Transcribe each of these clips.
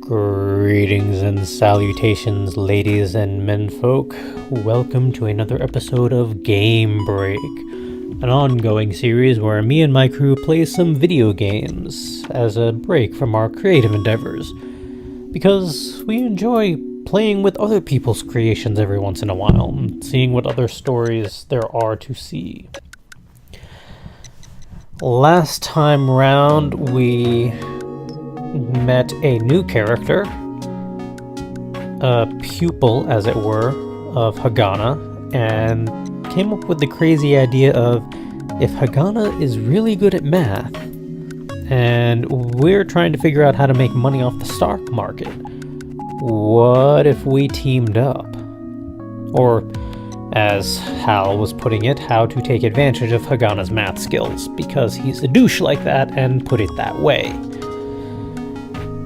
Greetings and salutations, ladies and menfolk. Welcome to another episode of Game Break, an ongoing series where me and my crew play some video games as a break from our creative endeavors, because we enjoy playing with other people's creations every once in a while, and seeing what other stories there are to see. Last time round, we met a new character, a pupil, as it were, of Hagana, and came up with the crazy idea of, if Hagana is really good at math, and we're trying to figure out how to make money off the stock market, what if we teamed up? Or, as Hal was putting it, how to take advantage of Hagana's math skills, because he's a douche like that, and put it that way.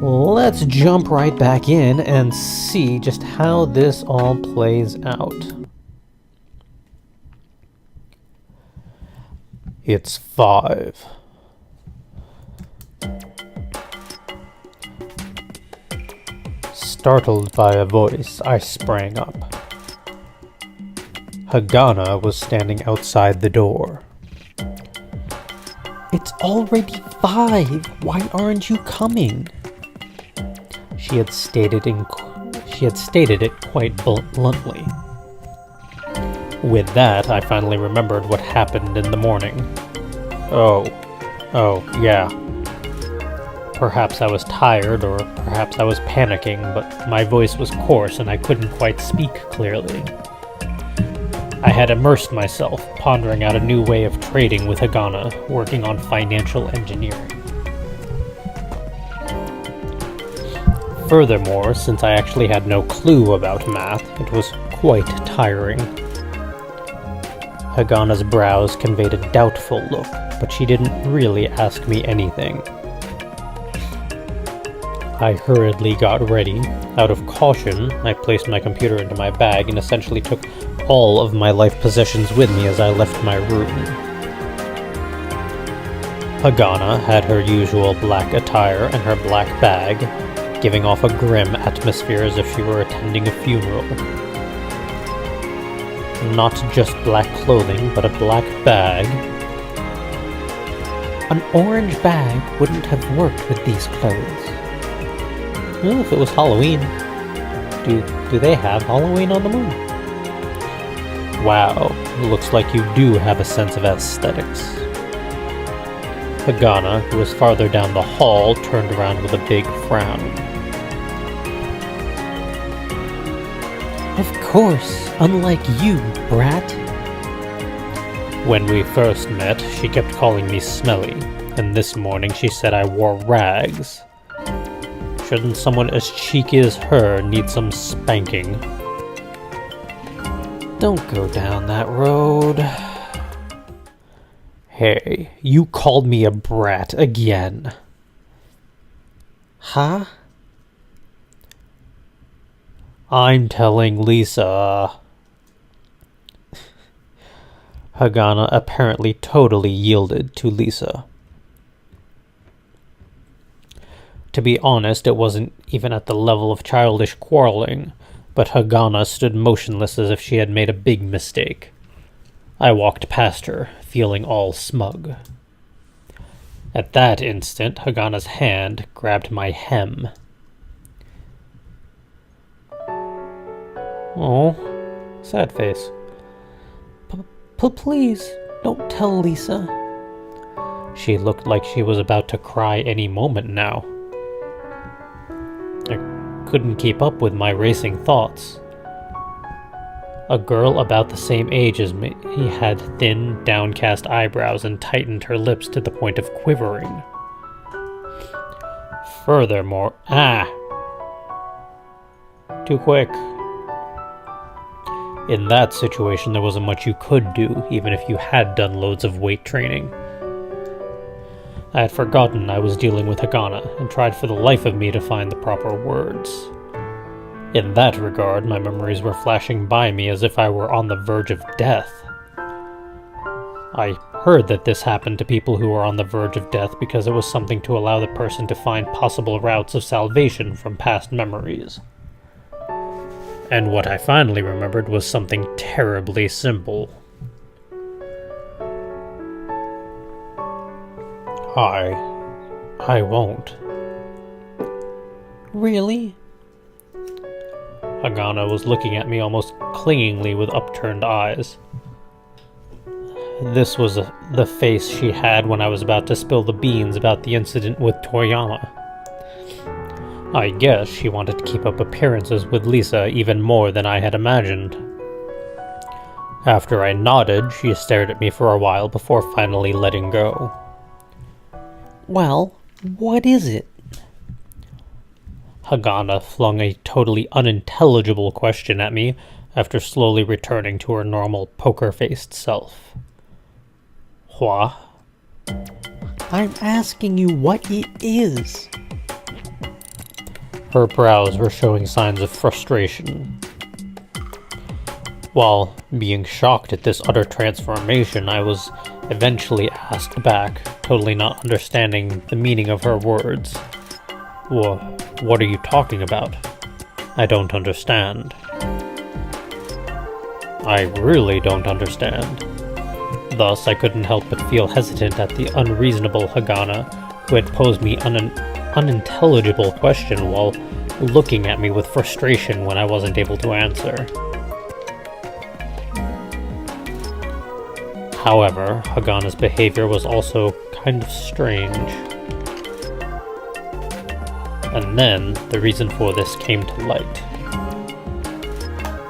Let's jump right back in and see just how this all plays out. It's 5. Startled by a voice, I sprang up. Hagana was standing outside the door. It's already 5. Why aren't you coming? She had stated it quite bluntly. With that, I finally remembered what happened in the morning. Oh, yeah. Perhaps I was tired, or perhaps I was panicking, but my voice was coarse and I couldn't quite speak clearly. I had immersed myself, pondering out a new way of trading with Hagana, working on financial engineering. Furthermore, since I actually had no clue about math, it was quite tiring. Hagana's brows conveyed a doubtful look, but she didn't really ask me anything. I hurriedly got ready. Out of caution, I placed my computer into my bag and essentially took all of my life possessions with me as I left my room. Hagana had her usual black attire and her black bag, giving off a grim atmosphere as if she were attending a funeral. Not just black clothing, but a black bag. An orange bag wouldn't have worked with these clothes. Well, if it was Halloween. Do they have Halloween on the moon? Wow, looks like you do have a sense of aesthetics. Hagana, who was farther down the hall, turned around with a big frown. Of course, unlike you, brat. When we first met, she kept calling me smelly, and this morning she said I wore rags. Shouldn't someone as cheeky as her need some spanking? Don't go down that road. Hey, you called me a brat again. Huh? I'm telling Lisa. Hagana apparently totally yielded to Lisa. To be honest, it wasn't even at the level of childish quarreling, but Hagana stood motionless as if she had made a big mistake. I walked past her, feeling all smug. At that instant, Hagana's hand grabbed my hem. Oh, sad face. Please, don't tell Lisa. She looked like she was about to cry any moment now. I couldn't keep up with my racing thoughts. A girl about the same age as me had thin, downcast eyebrows and tightened her lips to the point of quivering. Furthermore, too quick. In that situation, there wasn't much you could do, even if you had done loads of weight training. I had forgotten I was dealing with Hagana, and tried for the life of me to find the proper words. In that regard, my memories were flashing by me as if I were on the verge of death. I heard that this happened to people who were on the verge of death because it was something to allow the person to find possible routes of salvation from past memories. And what I finally remembered was something terribly simple. I won't. Really? Hagana was looking at me almost clingingly with upturned eyes. This was the face she had when I was about to spill the beans about the incident with Toriyama. I guess she wanted to keep up appearances with Lisa even more than I had imagined. After I nodded, she stared at me for a while before finally letting go. Well, what is it? Hagana flung a totally unintelligible question at me after slowly returning to her normal poker-faced self. What? I'm asking you what it is. Her brows were showing signs of frustration. While being shocked at this utter transformation, I was eventually asked back, totally not understanding the meaning of her words. What are you talking about? I don't understand. I really don't understand. Thus, I couldn't help but feel hesitant at the unreasonable Hagana, who had posed me an unintelligible question while looking at me with frustration when I wasn't able to answer. However, Hagana's behavior was also kind of strange. And then, the reason for this came to light.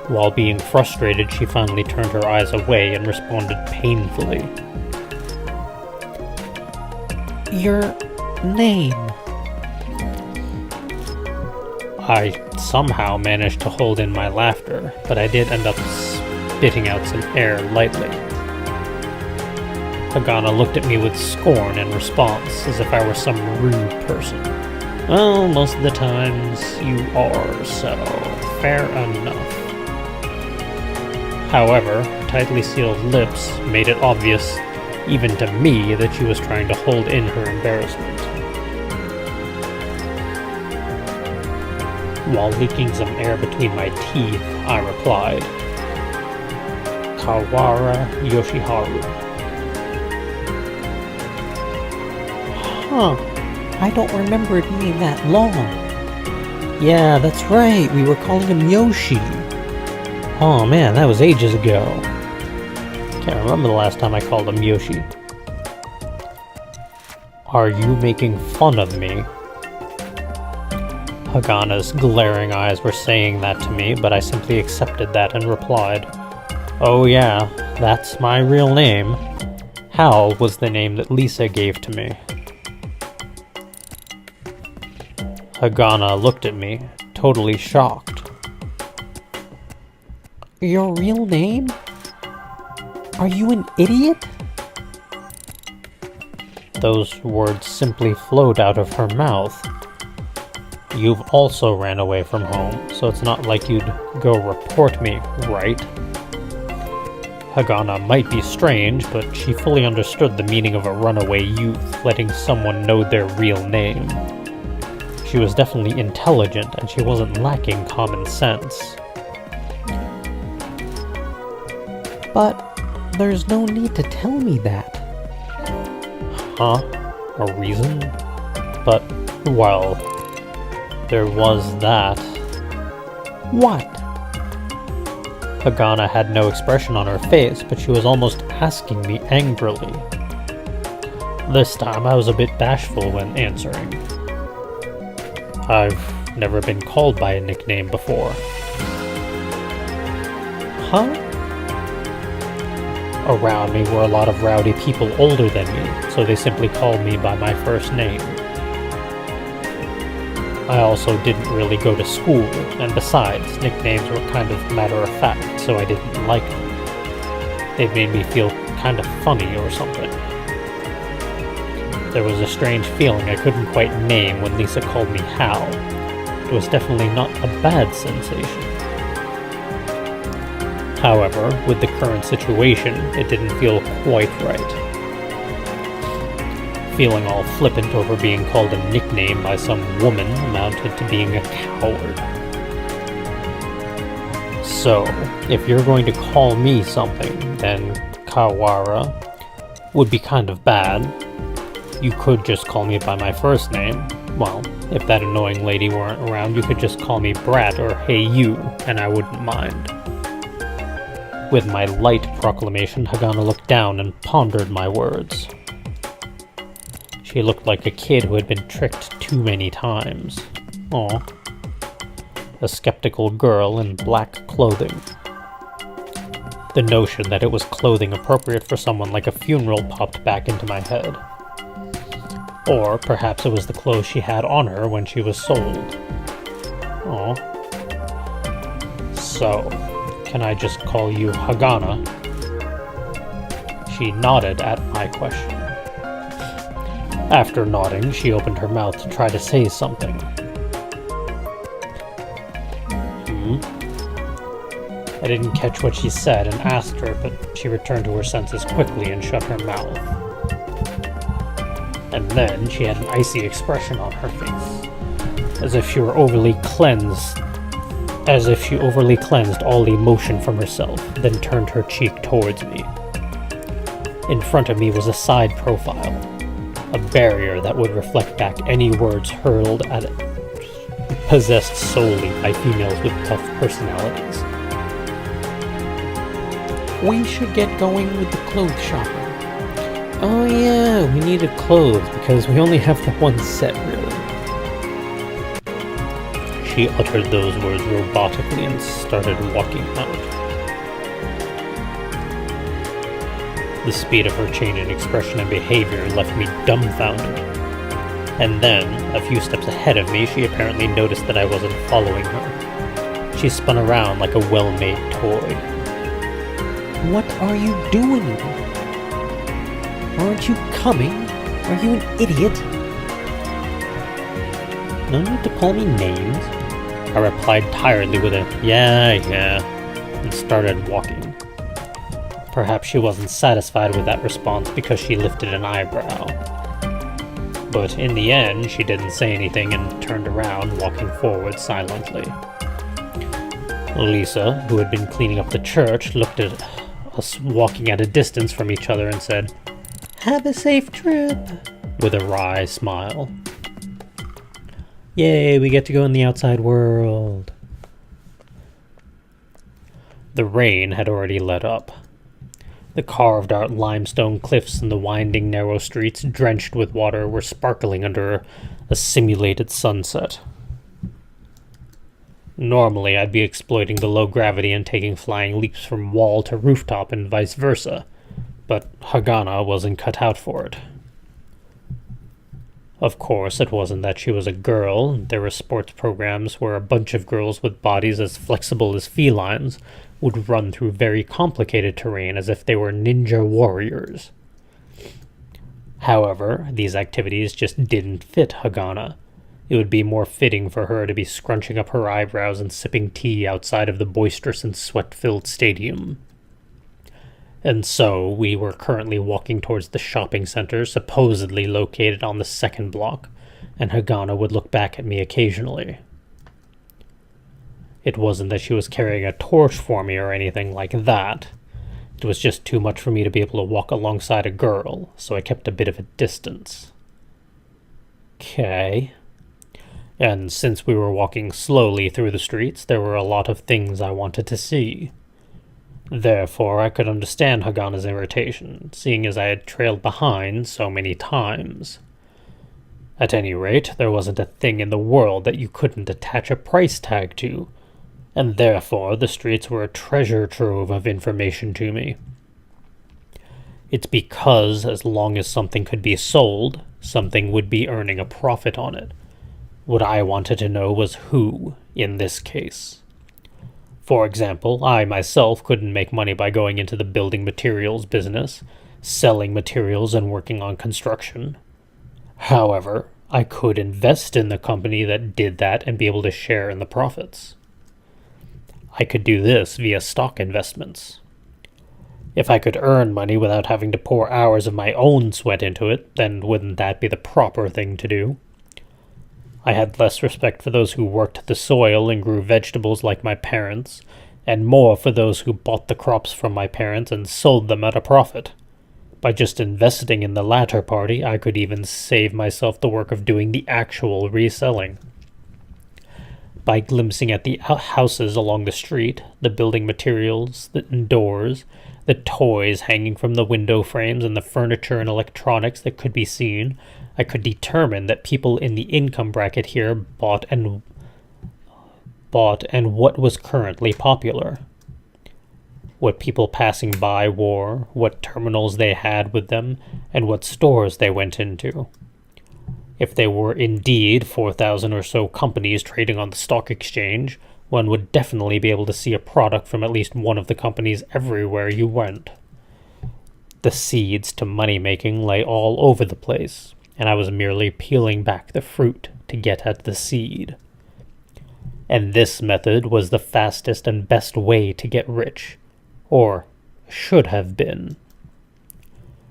While being frustrated, she finally turned her eyes away and responded painfully. Your name. I somehow managed to hold in my laughter, but I did end up spitting out some air lightly. Hagana looked at me with scorn in response, as if I were some rude person. Well, most of the times you are, so fair enough. However, tightly sealed lips made it obvious, even to me, that she was trying to hold in her embarrassment. While leaking some air between my teeth, I replied, Kawara Yoshiharu. Huh. I don't remember it being that long. Yeah, that's right. We were calling him Yoshi. Oh man, that was ages ago. Can't remember the last time I called him Yoshi. Are you making fun of me? Hagana's glaring eyes were saying that to me, but I simply accepted that and replied, Oh yeah, that's my real name. Hal was the name that Lisa gave to me. Hagana looked at me, totally shocked. Your real name? Are you an idiot? Those words simply flowed out of her mouth. You've also ran away from home, so it's not like you'd go report me, right? Hagana might be strange, but she fully understood the meaning of a runaway youth letting someone know their real name. She was definitely intelligent, and she wasn't lacking common sense. But there's no need to tell me that. Huh? A reason? But, well, there was that. What? Hagana had no expression on her face, but she was almost asking me angrily. This time I was a bit bashful when answering. I've never been called by a nickname before. Huh? Around me were a lot of rowdy people older than me, so they simply called me by my first name. I also didn't really go to school, and besides, nicknames were kind of matter-of-fact, so I didn't like them. They made me feel kind of funny or something. There was a strange feeling I couldn't quite name when Lisa called me Hal. It was definitely not a bad sensation. However, with the current situation, it didn't feel quite right. feeling all flippant over being called a nickname by some woman amounted to being a coward. So, if you're going to call me something, then Kawara would be kind of bad. You could just call me by my first name. Well, if that annoying lady weren't around, you could just call me Brat or Hey You, and I wouldn't mind. With my light proclamation, Hagana looked down and pondered my words. She looked like a kid who had been tricked too many times. Aw. A skeptical girl in black clothing. The notion that it was clothing appropriate for someone like a funeral popped back into my head. Or perhaps it was the clothes she had on her when she was sold. Aw. So, can I just call you Hagana? She nodded at my question. After nodding, she opened her mouth to try to say something. I didn't catch what she said and asked her, but she returned to her senses quickly and shut her mouth. And then she had an icy expression on her face, as if she overly cleansed all emotion from herself, then turned her cheek towards me. In front of me was a side profile, a barrier that would reflect back any words hurled at it, possessed solely by females with tough personalities. We should get going with the clothes shopping. Oh yeah, we needed clothes because we only have the one set, really. She uttered those words robotically and started walking out. The speed of her change in expression and behavior left me dumbfounded. And then, a few steps ahead of me, she apparently noticed that I wasn't following her. She spun around like a well-made toy. What are you doing? Aren't you coming? Are you an idiot? No need to call me names, I replied tiredly with a yeah, and started walking. Perhaps she wasn't satisfied with that response because she lifted an eyebrow. But in the end, she didn't say anything and turned around, walking forward silently. Lisa, who had been cleaning up the church, looked at us walking at a distance from each other and said, "Have a safe trip," with a wry smile. Yay, we get to go in the outside world. The rain had already let up. The carved-out limestone cliffs and the winding, narrow streets, drenched with water, were sparkling under a simulated sunset. Normally, I'd be exploiting the low gravity and taking flying leaps from wall to rooftop and vice versa, but Hagana wasn't cut out for it. Of course, it wasn't that she was a girl. There were sports programs where a bunch of girls with bodies as flexible as felines would run through very complicated terrain as if they were ninja warriors. However, these activities just didn't fit Hagana. It would be more fitting for her to be scrunching up her eyebrows and sipping tea outside of the boisterous and sweat-filled stadium. And so, we were currently walking towards the shopping center, supposedly located on the second block, and Hagana would look back at me occasionally. It wasn't that she was carrying a torch for me or anything like that. It was just too much for me to be able to walk alongside a girl, so I kept a bit of a distance. Okay. And since we were walking slowly through the streets, there were a lot of things I wanted to see. Therefore, I could understand Hagana's irritation, seeing as I had trailed behind so many times. At any rate, there wasn't a thing in the world that you couldn't attach a price tag to, and therefore the streets were a treasure trove of information to me. It's because as long as something could be sold, something would be earning a profit on it. What I wanted to know was who, in this case. For example, I myself couldn't make money by going into the building materials business, selling materials and working on construction. However, I could invest in the company that did that and be able to share in the profits. I could do this via stock investments. If I could earn money without having to pour hours of my own sweat into it, then wouldn't that be the proper thing to do? I had less respect for those who worked the soil and grew vegetables like my parents, and more for those who bought the crops from my parents and sold them at a profit. By just investing in the latter party, I could even save myself the work of doing the actual reselling. By glimpsing at the houses along the street, the building materials, the doors, the toys hanging from the window frames, and the furniture and electronics that could be seen, I could determine that people in the income bracket here bought and what was currently popular. What people passing by wore, what terminals they had with them, and what stores they went into. If there were indeed 4,000 or so companies trading on the stock exchange, one would definitely be able to see a product from at least one of the companies everywhere you went. The seeds to money-making lay all over the place, and I was merely peeling back the fruit to get at the seed. And this method was the fastest and best way to get rich. Or should have been.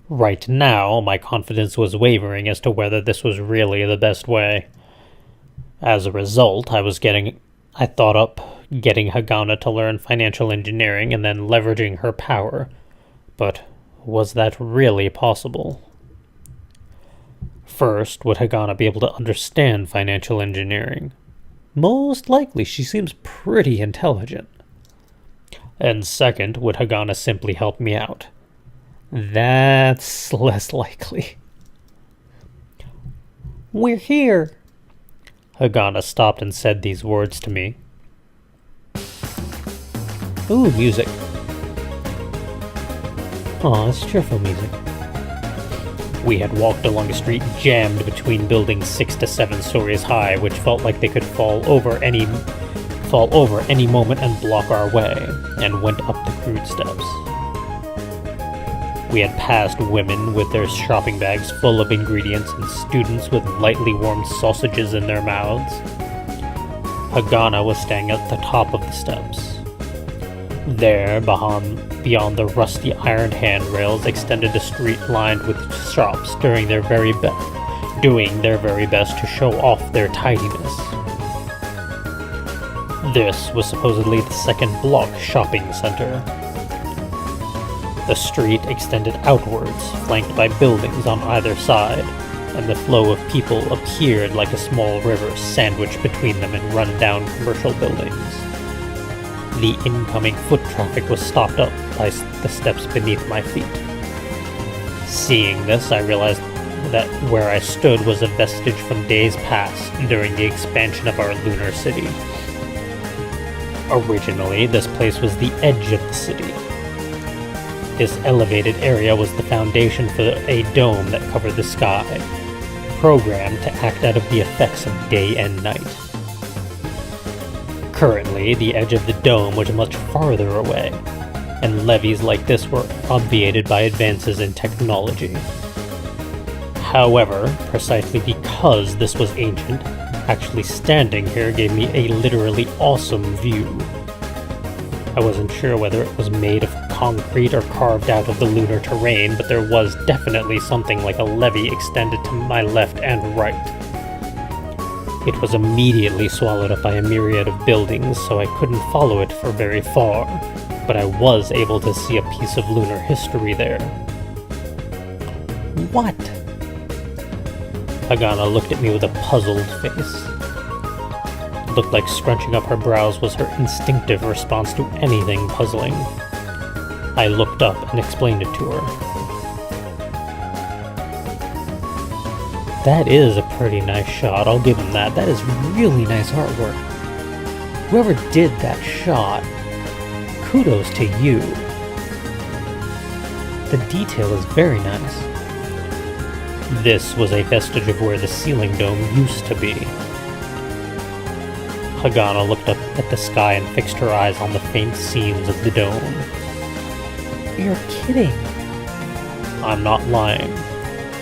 Right now, my confidence was wavering as to whether this was really the best way. As a result, I thought up getting Hagana to learn financial engineering and then leveraging her power. But was that really possible? First, would Hagana be able to understand financial engineering? Most likely, she seems pretty intelligent. And second, would Hagana simply help me out? That's less likely. We're here. Hagana stopped and said these words to me. Ooh, music. Aw, it's cheerful music. We had walked along a street jammed between buildings 6 to 7 stories high, which felt like they could fall over any moment and block our way, and went up the crude steps. We had passed women with their shopping bags full of ingredients and students with lightly warmed sausages in their mouths. Hagana was standing at the top of the steps. There, beyond the rusty iron handrails, extended a street lined with shops doing their very best to show off their tidiness. This was supposedly the second block shopping center. The street extended outwards, flanked by buildings on either side, and the flow of people appeared like a small river sandwiched between them in run-down commercial buildings. The incoming foot traffic was stopped up by the steps beneath my feet. Seeing this, I realized that where I stood was a vestige from days past during the expansion of our lunar city. Originally, this place was the edge of the city. This elevated area was the foundation for a dome that covered the sky, programmed to act out of the effects of day and night. Currently, the edge of the dome was much farther away, and levees like this were obviated by advances in technology. However, precisely because this was ancient, actually standing here gave me a literally awesome view. I wasn't sure whether it was made of concrete or carved out of the lunar terrain, but there was definitely something like a levee extended to my left and right. It was immediately swallowed up by a myriad of buildings, so I couldn't follow it for very far, but I was able to see a piece of lunar history there. What? Hagana looked at me with a puzzled face. It looked like scrunching up her brows was her instinctive response to anything puzzling. I looked up and explained it to her. That is a pretty nice shot, I'll give him that. That is really nice artwork. Whoever did that shot, kudos to you. The detail is very nice. This was a vestige of where the ceiling dome used to be. Hagana looked up at the sky and fixed her eyes on the faint seams of the dome. You're kidding. I'm not lying.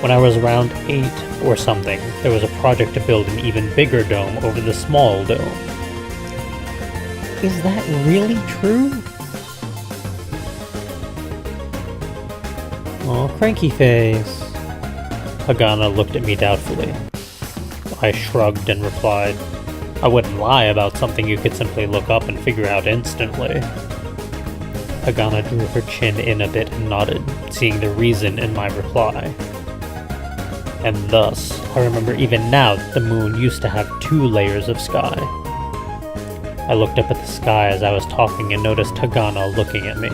When I was around 8 or something, there was a project to build an even bigger dome over the small dome. Is that really true? Oh, cranky face. Hagana looked at me doubtfully. I shrugged and replied, I wouldn't lie about something you could simply look up and figure out instantly. Hagana drew her chin in a bit and nodded, seeing the reason in my reply. And thus, I remember even now that the moon used to have 2 layers of sky. I looked up at the sky as I was talking and noticed Hagana looking at me.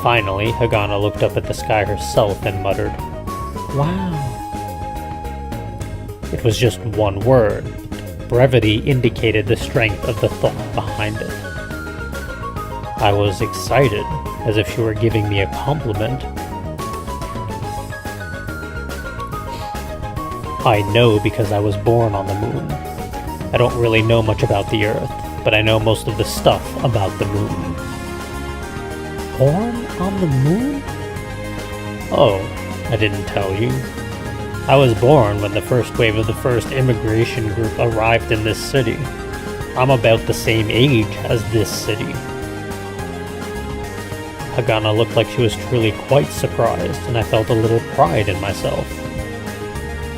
Finally, Hagana looked up at the sky herself and muttered, Wow. It was just one word. Brevity indicated the strength of the thought behind it. I was excited, as if she were giving me a compliment. I know because I was born on the moon. I don't really know much about the Earth, but I know most of the stuff about the moon. Born on the moon? Oh, I didn't tell you. I was born when the first wave of the first immigration group arrived in this city. I'm about the same age as this city. Hagana looked like she was truly quite surprised, and I felt a little pride in myself.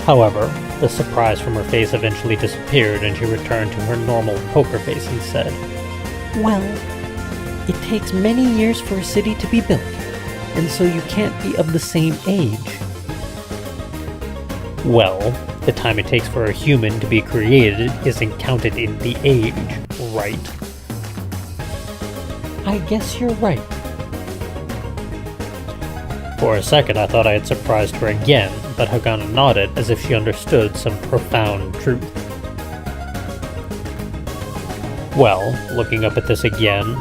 However, the surprise from her face eventually disappeared, and she returned to her normal poker face and said, Well, it takes many years for a city to be built, and so you can't be of the same age. Well, the time it takes for a human to be created isn't counted in the age, right? I guess you're right. For a second I thought I had surprised her again, but Hagana nodded as if she understood some profound truth. Well, looking up at this again,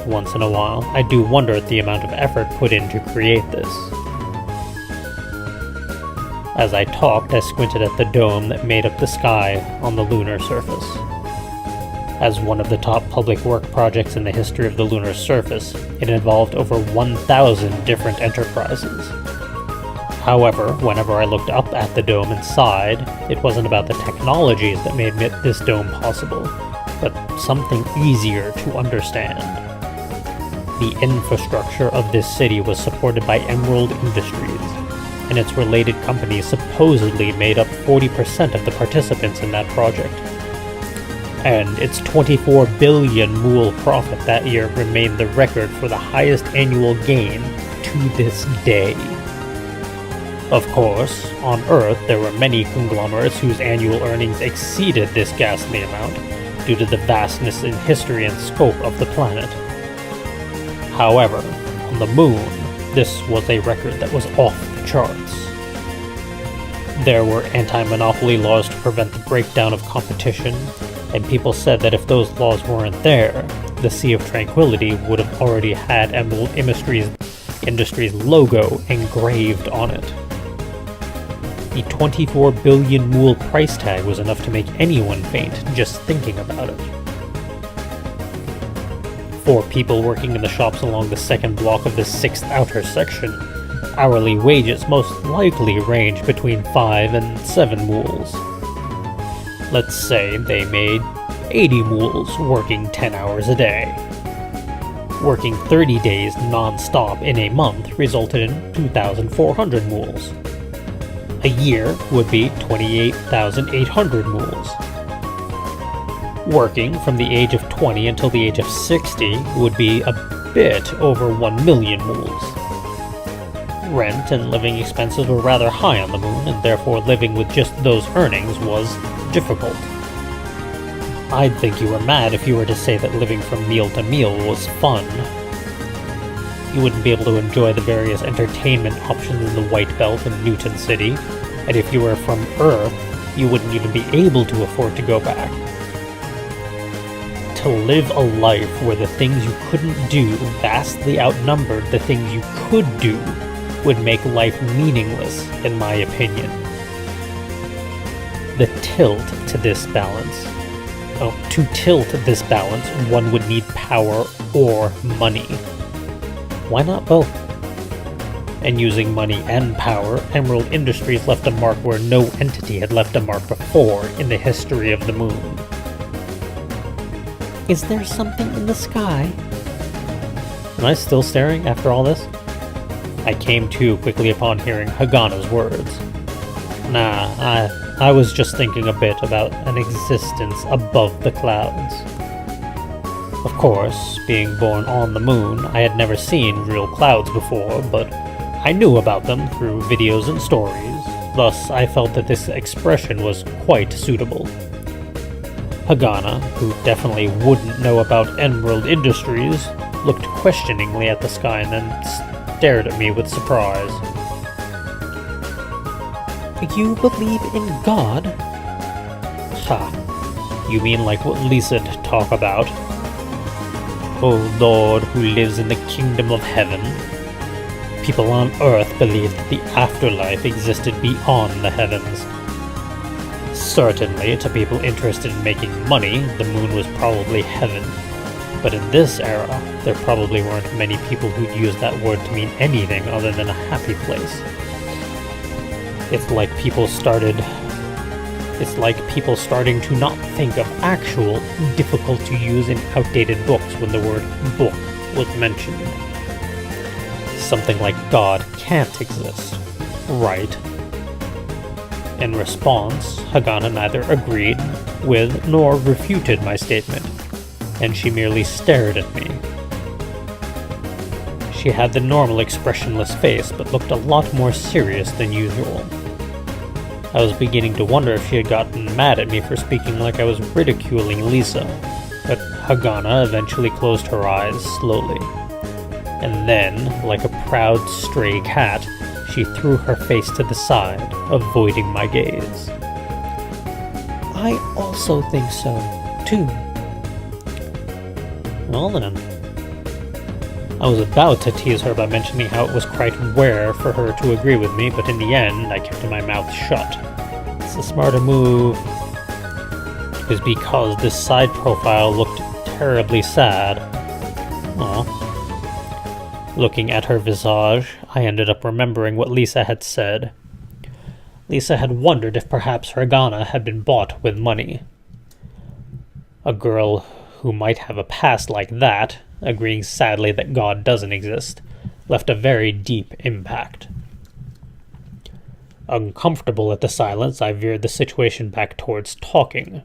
once in a while, I do wonder at the amount of effort put in to create this. As I talked, I squinted at the dome that made up the sky on the lunar surface. As one of the top public work projects in the history of the lunar surface, it involved over 1,000 different enterprises. However, whenever I looked up at the dome inside, it wasn't about the technologies that made this dome possible, but something easier to understand. The infrastructure of this city was supported by Emerald Industries, and its related companies supposedly made up 40% of the participants in that project. And its 24 billion mool profit that year remained the record for the highest annual gain to this day. Of course, on Earth there were many conglomerates whose annual earnings exceeded this ghastly amount due to the vastness in history and scope of the planet. However, on the moon, this was a record that was off the charts. There were anti-monopoly laws to prevent the breakdown of competition, and people said that if those laws weren't there, the Sea of Tranquility would have already had Emerald Industries' logo engraved on it. The 24 billion mool price tag was enough to make anyone faint just thinking about it. For people working in the shops along the second block of the 6th outer section, hourly wages most likely range between 5 and 7 mools. Let's say they made 80 mools working 10 hours a day. Working 30 days non-stop in a month resulted in 2,400 mools. A year would be 28,800 mools. Working from the age of 20 until the age of 60 would be a bit over 1 million mools. Rent and living expenses were rather high on the moon, and therefore living with just those earnings was difficult. I'd think you were mad if you were to say that living from meal to meal was fun. You wouldn't be able to enjoy the various entertainment options in the White Belt and Newton City, and if you were from Earth, you wouldn't even be able to afford to go back. To live a life where the things you couldn't do vastly outnumbered the things you could do would make life meaningless, in my opinion. To tilt this balance, one would need power or money. Why not both? And using money and power, Emerald Industries left a mark where no entity had left a mark before in the history of the moon. Is there something in the sky? Am I still staring after all this? I came to quickly upon hearing Hagana's words. Nah, I was just thinking a bit about an existence above the clouds. Of course, being born on the moon, I had never seen real clouds before, but I knew about them through videos and stories, thus I felt that this expression was quite suitable. Hagana, who definitely wouldn't know about Emerald Industries, looked questioningly at the sky and then stared at me with surprise. You believe in God? Ha, you mean like what Lisa talk about? Oh Lord, who lives in the kingdom of heaven. People on Earth believed that the afterlife existed beyond the heavens. Certainly, to people interested in making money, the moon was probably heaven. But in this era, there probably weren't many people who'd use that word to mean anything other than a happy place. It's like people starting to not think of actual, difficult to use and outdated books when the word book was mentioned. Something like God can't exist, right? In response, Hagana neither agreed with nor refuted my statement, and she merely stared at me. She had the normal expressionless face, but looked a lot more serious than usual. I was beginning to wonder if she had gotten mad at me for speaking like I was ridiculing Lisa, but Hagana eventually closed her eyes slowly. And then, like a proud stray cat, she threw her face to the side, avoiding my gaze. I also think so, too. Well then. I was about to tease her by mentioning how it was quite rare for her to agree with me, but in the end, I kept my mouth shut. It's a smarter move. It was because this side profile looked terribly sad. Aw. Looking at her visage, I ended up remembering what Lisa had said. Lisa had wondered if perhaps Hagana had been bought with money. A girl who might have a past like that, agreeing sadly that God doesn't exist, left a very deep impact. Uncomfortable at the silence, I veered the situation back towards talking.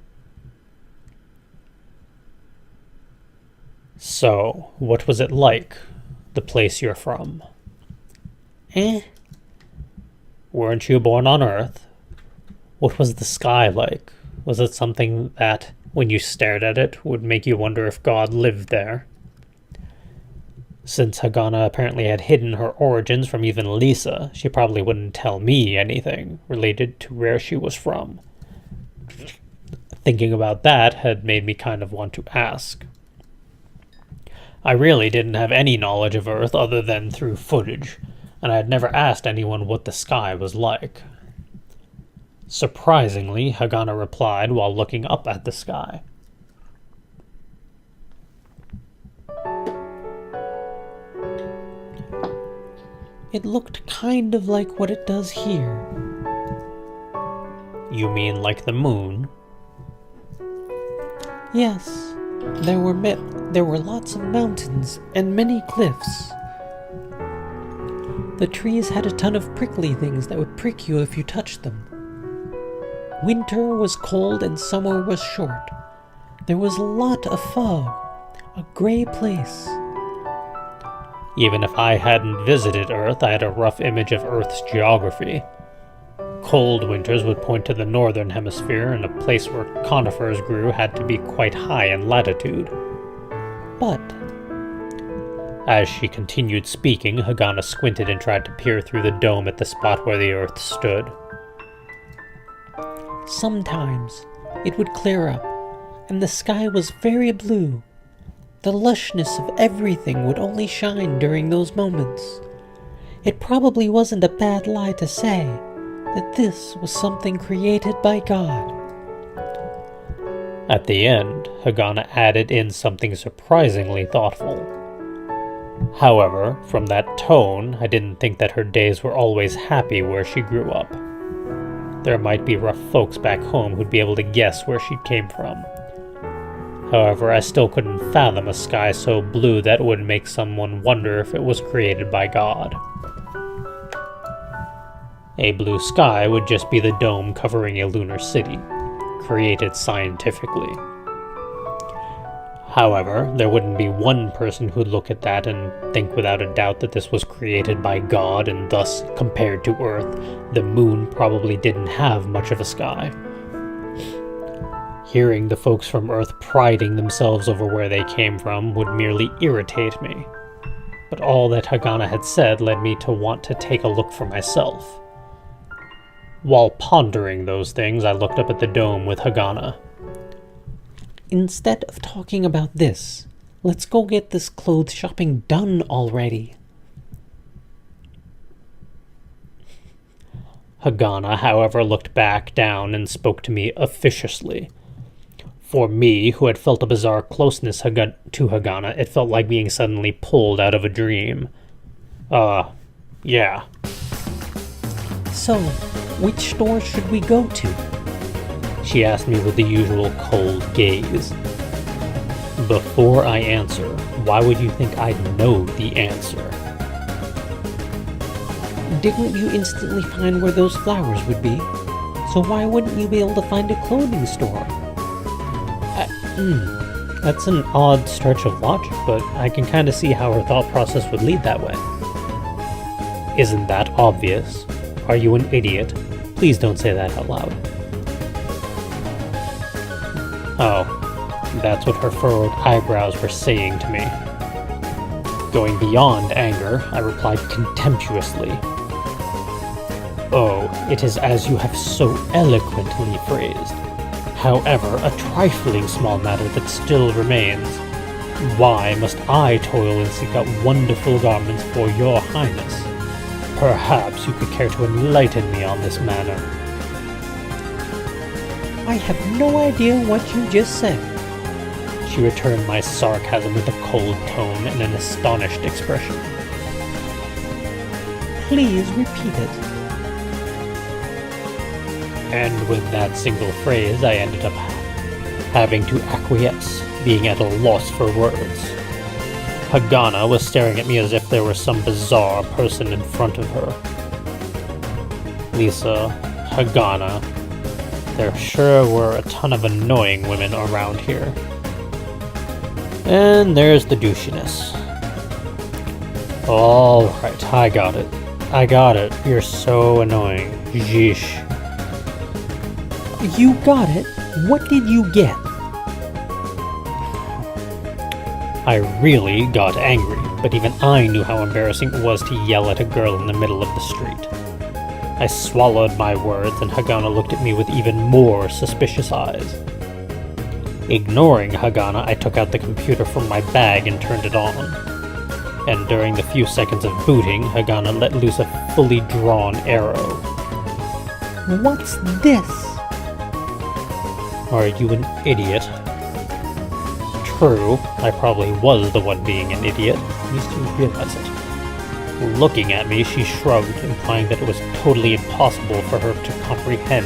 So, what was it like? The place you're from? Weren't you born on Earth? What was the sky like? Was it something that, when you stared at it, would make you wonder if God lived there? Since Hagana apparently had hidden her origins from even Lisa, she probably wouldn't tell me anything related to where she was from. Thinking about that had made me kind of want to ask. I really didn't have any knowledge of Earth other than through footage, and I had never asked anyone what the sky was like. Surprisingly, Hagana replied while looking up at the sky. It looked kind of like what it does here. You mean like the moon? Yes, there were lots of mountains and many cliffs. The trees had a ton of prickly things that would prick you if you touched them. Winter was cold and summer was short. There was a lot of fog, a gray place. Even if I hadn't visited Earth, I had a rough image of Earth's geography. Cold winters would point to the northern hemisphere, and a place where conifers grew had to be quite high in latitude. But, as she continued speaking, Hagana squinted and tried to peer through the dome at the spot where the Earth stood. sometimes it would clear up, and the sky was very blue. The lushness of everything would only shine during those moments. It probably wasn't a bad lie to say that this was something created by God. At the end, Hagana added in something surprisingly thoughtful. However, from that tone, I didn't think that her days were always happy where she grew up. There might be rough folks back home who'd be able to guess where she came from. However, I still couldn't fathom a sky so blue that would make someone wonder if it was created by God. A blue sky would just be the dome covering a lunar city, created scientifically. However, there wouldn't be one person who'd look at that and think without a doubt that this was created by God, and thus, compared to Earth, the moon probably didn't have much of a sky. Hearing the folks from Earth priding themselves over where they came from would merely irritate me. But all that Hagana had said led me to want to take a look for myself. While pondering those things, I looked up at the dome with Hagana. Instead of talking about this, let's go get this clothes shopping done already. Hagana, however, looked back down and spoke to me officiously. For me, who had felt a bizarre closeness to Hagana, it felt like being suddenly pulled out of a dream. Yeah. So, which store should we go to? She asked me with the usual cold gaze. Before I answer, why would you think I'd know the answer? Didn't you instantly find where those flowers would be? So why wouldn't you be able to find a clothing store? That's an odd stretch of logic, but I can kind of see how her thought process would lead that way. Isn't that obvious? Are you an idiot? Please don't say that out loud. Oh, that's what her furrowed eyebrows were saying to me. Going beyond anger, I replied contemptuously. Oh, it is as you have so eloquently phrased. However, a trifling small matter that still remains. Why must I toil and seek out wonderful garments for your highness? Perhaps you could care to enlighten me on this matter. I have no idea what you just said. She returned my sarcasm with a cold tone and an astonished expression. Please repeat it. And with that single phrase, I ended up having to acquiesce, being at a loss for words. Hagana was staring at me as if there were some bizarre person in front of her. Lisa, Hagana, there sure were a ton of annoying women around here. And there's the douchiness. Alright, I got it. You're so annoying. Yeesh. You got it. What did you get? I really got angry, but even I knew how embarrassing it was to yell at a girl in the middle of the street. I swallowed my words, and Hagana looked at me with even more suspicious eyes. Ignoring Hagana, I took out the computer from my bag and turned it on. And during the few seconds of booting, Hagana let loose a fully drawn arrow. What's this? Are you an idiot? True, I probably was the one being an idiot. At least you realize it. Looking at me, she shrugged, implying that it was totally impossible for her to comprehend.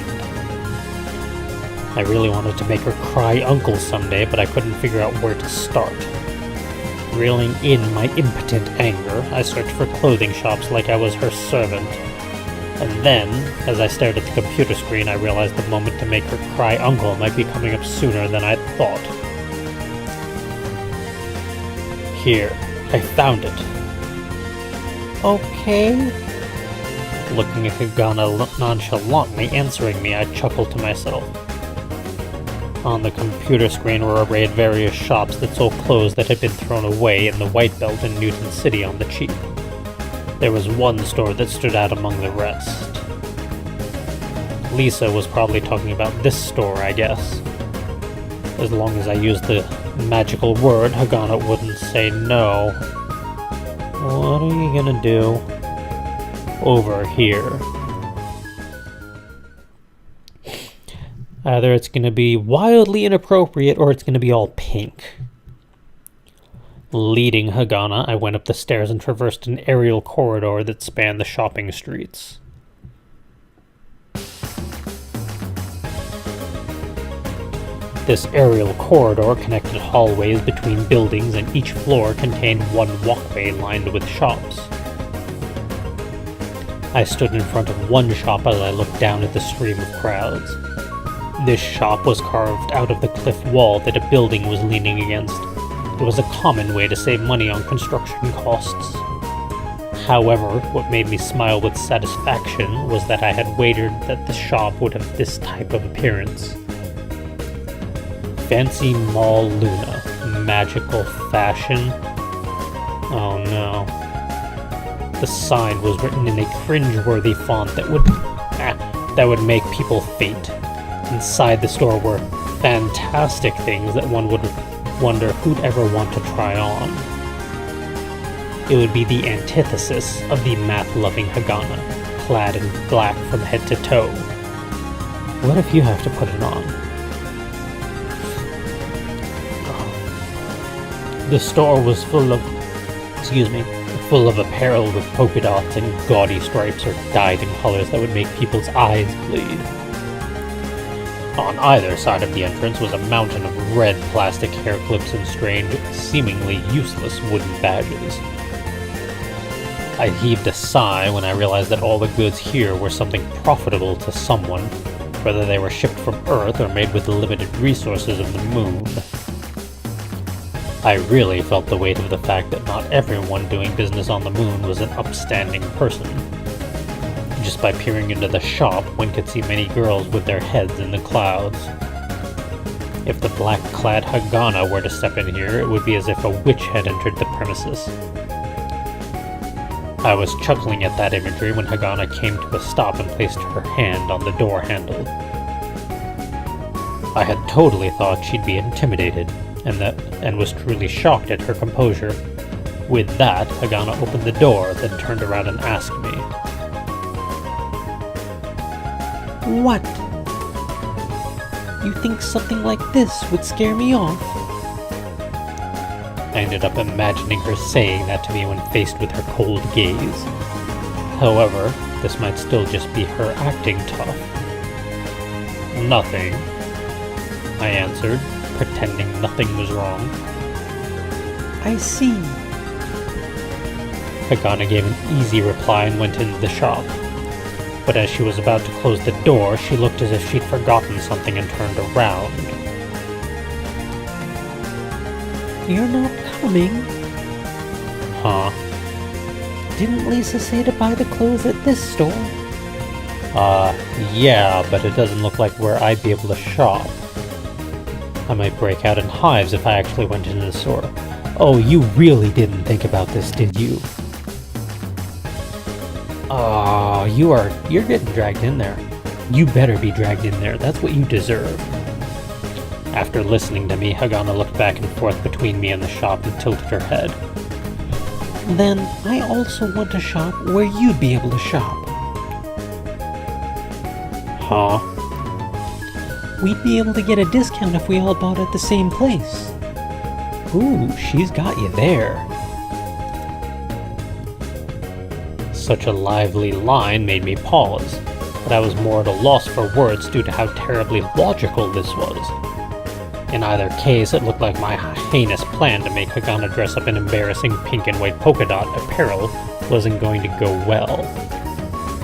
I really wanted to make her cry uncle someday, but I couldn't figure out where to start. Reeling in my impotent anger, I searched for clothing shops like I was her servant. And then, as I stared at the computer screen, I realized the moment to make her cry uncle might be coming up sooner than I'd thought. Here, I found it. Okay. Looking at Hagana nonchalantly answering me, I chuckled to myself. On the computer screen were arrayed various shops that sold clothes that had been thrown away in the White Belt in Newton City on the cheap. There was one store that stood out among the rest. Lisa was probably talking about this store, I guess. As long as I used the magical word, Hagana wouldn't say no. What are you gonna do? Over here. Either it's gonna be wildly inappropriate or it's gonna be all pink. Leading Hagana, I went up the stairs and traversed an aerial corridor that spanned the shopping streets. This aerial corridor connected hallways between buildings, and each floor contained one walkway lined with shops. I stood in front of one shop as I looked down at the stream of crowds. This shop was carved out of the cliff wall that a building was leaning against. It was a common way to save money on construction costs. However, what made me smile with satisfaction was that I had wagered that the shop would have this type of appearance. Fancy Mall Luna. Magical fashion. Oh no. The sign was written in a cringe-worthy font that would make people faint. Inside the store were fantastic things that one would wonder who'd ever want to try on. It would be the antithesis of the math-loving Hagana, clad in black from head to toe. What if you have to put it on? The store was full of apparel with polka dots and gaudy stripes or dyed in colors that would make people's eyes bleed. On either side of the entrance was a mountain of red plastic hair clips and strange, seemingly useless wooden badges. I heaved a sigh when I realized that all the goods here were something profitable to someone, whether they were shipped from Earth or made with the limited resources of the moon. I really felt the weight of the fact that not everyone doing business on the moon was an upstanding person. Just by peering into the shop, one could see many girls with their heads in the clouds. If the black-clad Hagana were to step in here, it would be as if a witch had entered the premises. I was chuckling at that imagery when Hagana came to a stop and placed her hand on the door handle. I had totally thought she'd be intimidated, and was truly shocked at her composure. With that, Hagana opened the door, then turned around and asked me, What? You think something like this would scare me off? I ended up imagining her saying that to me when faced with her cold gaze. However, this might still just be her acting tough. Nothing, I answered, pretending nothing was wrong. I see. Hagana gave an easy reply and went into the shop. But as she was about to close the door, she looked as if she'd forgotten something and turned around. You're not coming? Huh? Didn't Lisa say to buy the clothes at this store? Yeah, but it doesn't look like where I'd be able to shop. I might break out in hives if I actually went into the store. Oh, you really didn't think about this, did you? Oh, you're getting dragged in there. You better be dragged in there. That's what you deserve. After listening to me, Hagana looked back and forth between me and the shop and tilted her head. Then I also want to shop where you'd be able to shop. Huh? We'd be able to get a discount if we all bought at the same place. Ooh, she's got you there. Such a lively line made me pause, but I was more at a loss for words due to how terribly logical this was. In either case, it looked like my heinous plan to make Hagana dress up in embarrassing pink and white polka dot apparel wasn't going to go well.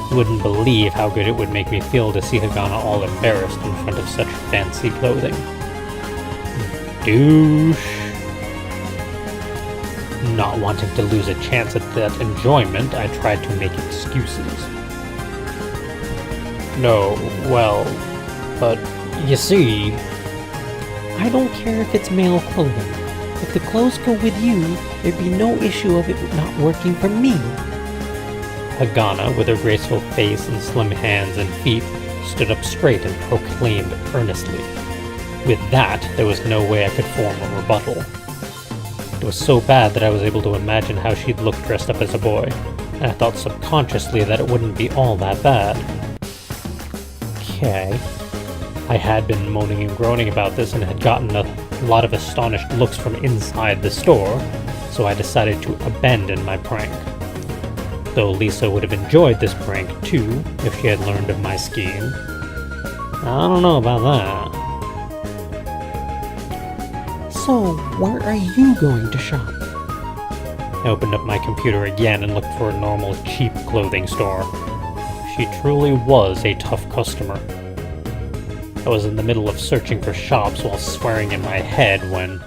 You wouldn't believe how good it would make me feel to see Hagana all embarrassed in front of such fancy clothing. Douche. Not wanting to lose a chance at that enjoyment, I tried to make excuses. No, well, but you see... I don't care if it's male clothing. If the clothes go with you, there'd be no issue of it not working for me. Hagana, with her graceful face and slim hands and feet, stood up straight and proclaimed earnestly. With that, there was no way I could form a rebuttal. It was so bad that I was able to imagine how she'd look dressed up as a boy, and I thought subconsciously that it wouldn't be all that bad. Okay. I had been moaning and groaning about this and had gotten a lot of astonished looks from inside the store, so I decided to abandon my prank. Though Lisa would have enjoyed this prank too, if she had learned of my scheme. I don't know about that. So, where are you going to shop? I opened up my computer again and looked for a normal, cheap clothing store. She truly was a tough customer. I was in the middle of searching for shops while swearing in my head when...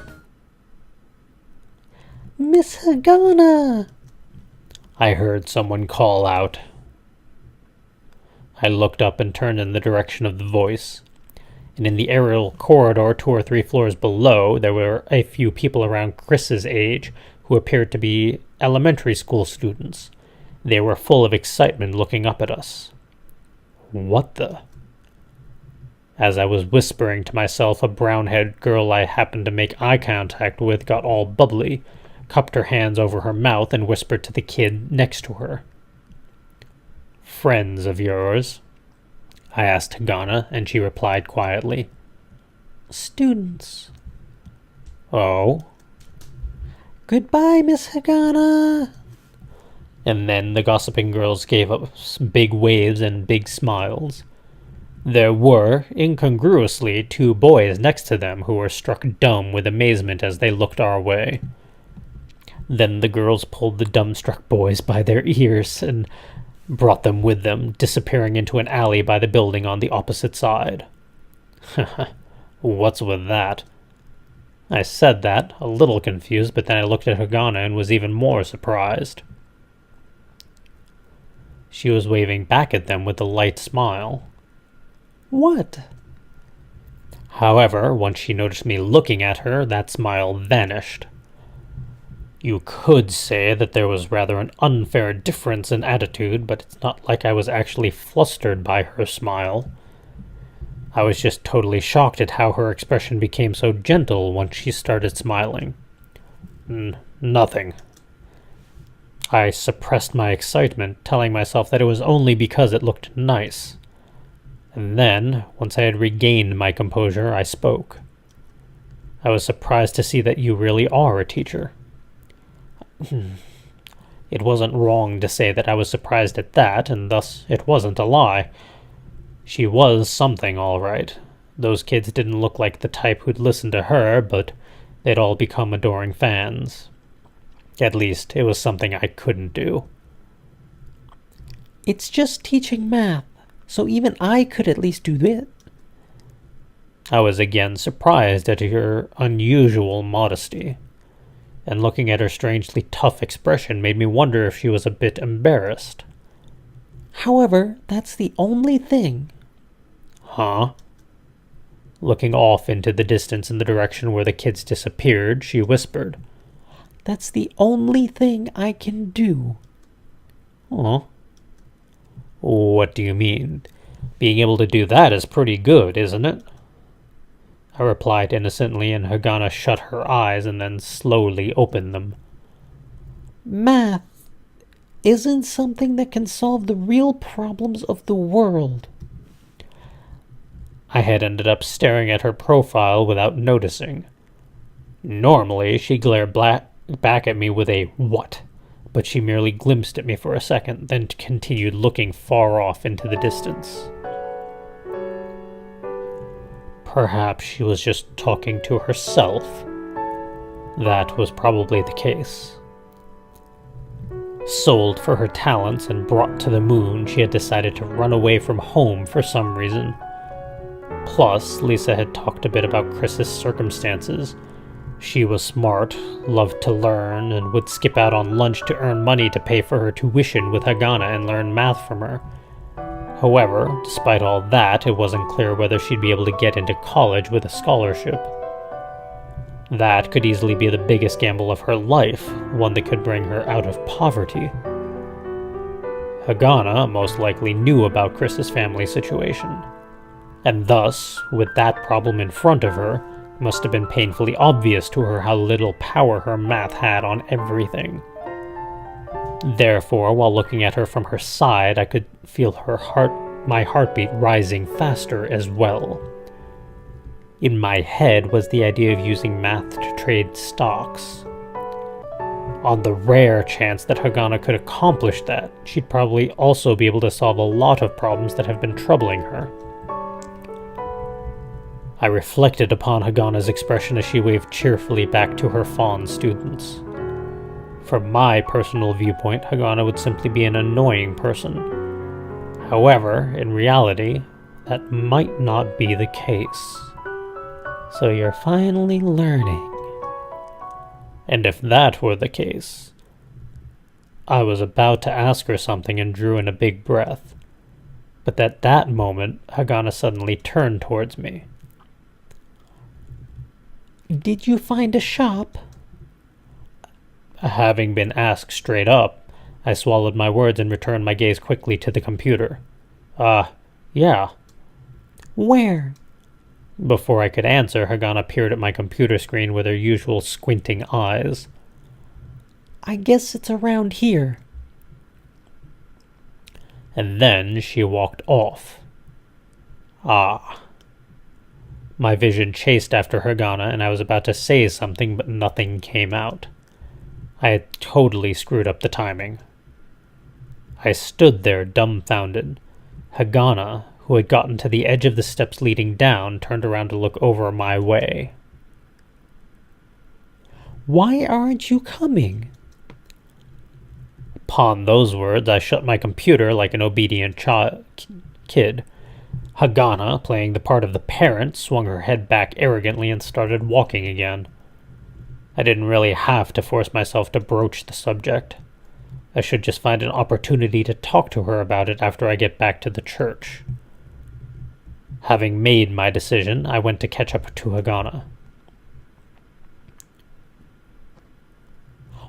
Miss Hagana! I heard someone call out. I looked up and turned in the direction of the voice, and in the aerial corridor 2 or 3 floors below, there were a few people around Chris's age who appeared to be elementary school students. They were full of excitement looking up at us. What the... As I was whispering to myself, a brown-haired girl I happened to make eye contact with got all bubbly, cupped her hands over her mouth, and whispered to the kid next to her. "Friends of yours?" I asked Hagana, and she replied quietly. "Students." "Oh?" "Goodbye, Miss Hagana." And then the gossiping girls gave us big waves and big smiles. There were, incongruously, 2 boys next to them who were struck dumb with amazement as they looked our way. Then the girls pulled the dumbstruck boys by their ears and brought them with them, disappearing into an alley by the building on the opposite side. What's with that? I said that, a little confused, but then I looked at Hagana and was even more surprised. She was waving back at them with a light smile. "What?" However, once she noticed me looking at her, that smile vanished. You could say that there was rather an unfair difference in attitude, but it's not like I was actually flustered by her smile. I was just totally shocked at how her expression became so gentle once she started smiling. Nothing. I suppressed my excitement, telling myself that it was only because it looked nice. And then, once I had regained my composure, I spoke. I was surprised to see that you really are a teacher. It wasn't wrong to say that I was surprised at that, and thus it wasn't a lie. She was something, all right. Those kids didn't look like the type who'd listen to her, but they'd all become adoring fans. At least, it was something I couldn't do. "It's just teaching math, so even I could at least do it." I was again surprised at her unusual modesty, and looking at her strangely tough expression made me wonder if she was a bit embarrassed. "However, that's the only thing." Huh? Looking off into the distance in the direction where the kids disappeared, she whispered. "That's the only thing I can do." Huh? What do you mean? Being able to do that is pretty good, isn't it? I replied innocently, and Hagana shut her eyes and then slowly opened them. "Math isn't something that can solve the real problems of the world." I had ended up staring at her profile without noticing. Normally, she glared back at me with a "what?" but she merely glimpsed at me for a second, then continued looking far off into the distance. Perhaps she was just talking to herself. That was probably the case. Sold for her talents and brought to the moon, she had decided to run away from home for some reason. Plus, Lisa had talked a bit about Chris's circumstances. She was smart, loved to learn, and would skip out on lunch to earn money to pay for her tuition with Hagana and learn math from her. However, despite all that, it wasn't clear whether she'd be able to get into college with a scholarship. That could easily be the biggest gamble of her life, one that could bring her out of poverty. Hagana most likely knew about Chris's family situation, and thus, with that problem in front of her, it must have been painfully obvious to her how little power her math had on everything. Therefore, while looking at her from her side, I could feel my heartbeat rising faster as well. In my head was the idea of using math to trade stocks. On the rare chance that Hagana could accomplish that, she'd probably also be able to solve a lot of problems that have been troubling her. I reflected upon Hagana's expression as she waved cheerfully back to her fawn students. From my personal viewpoint, Hagana would simply be an annoying person. However, in reality, that might not be the case. So you're finally learning. And if that were the case, I was about to ask her something and drew in a big breath. But at that moment, Hagana suddenly turned towards me. Did you find a shop? Having been asked straight up, I swallowed my words and returned my gaze quickly to the computer. Yeah. Where? Before I could answer, Hagana peered at my computer screen with her usual squinting eyes. I guess it's around here. And then she walked off. My vision chased after Hagana, and I was about to say something, but nothing came out. I had totally screwed up the timing. I stood there dumbfounded. Hagana, who had gotten to the edge of the steps leading down, turned around to look over my way. Why aren't you coming? Upon those words, I shut my computer like an obedient kid. Hagana, playing the part of the parent, swung her head back arrogantly and started walking again. I didn't really have to force myself to broach the subject. I should just find an opportunity to talk to her about it after I get back to the church. Having made my decision, I went to catch up to Hagana.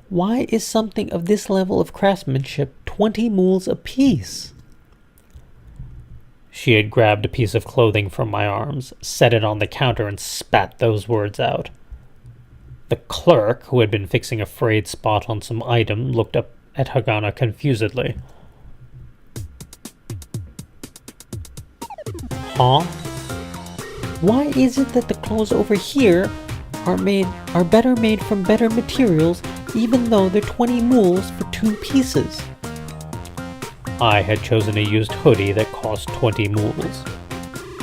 Why is something of this level of craftsmanship 20 mules apiece? She had grabbed a piece of clothing from my arms, set it on the counter, and spat those words out. The clerk, who had been fixing a frayed spot on some item, looked up at Hagana confusedly. Huh? Why is it that the clothes over here are better made from better materials, even though they're 20 mules for 2 pieces? I had chosen a used hoodie that cost 20 mules.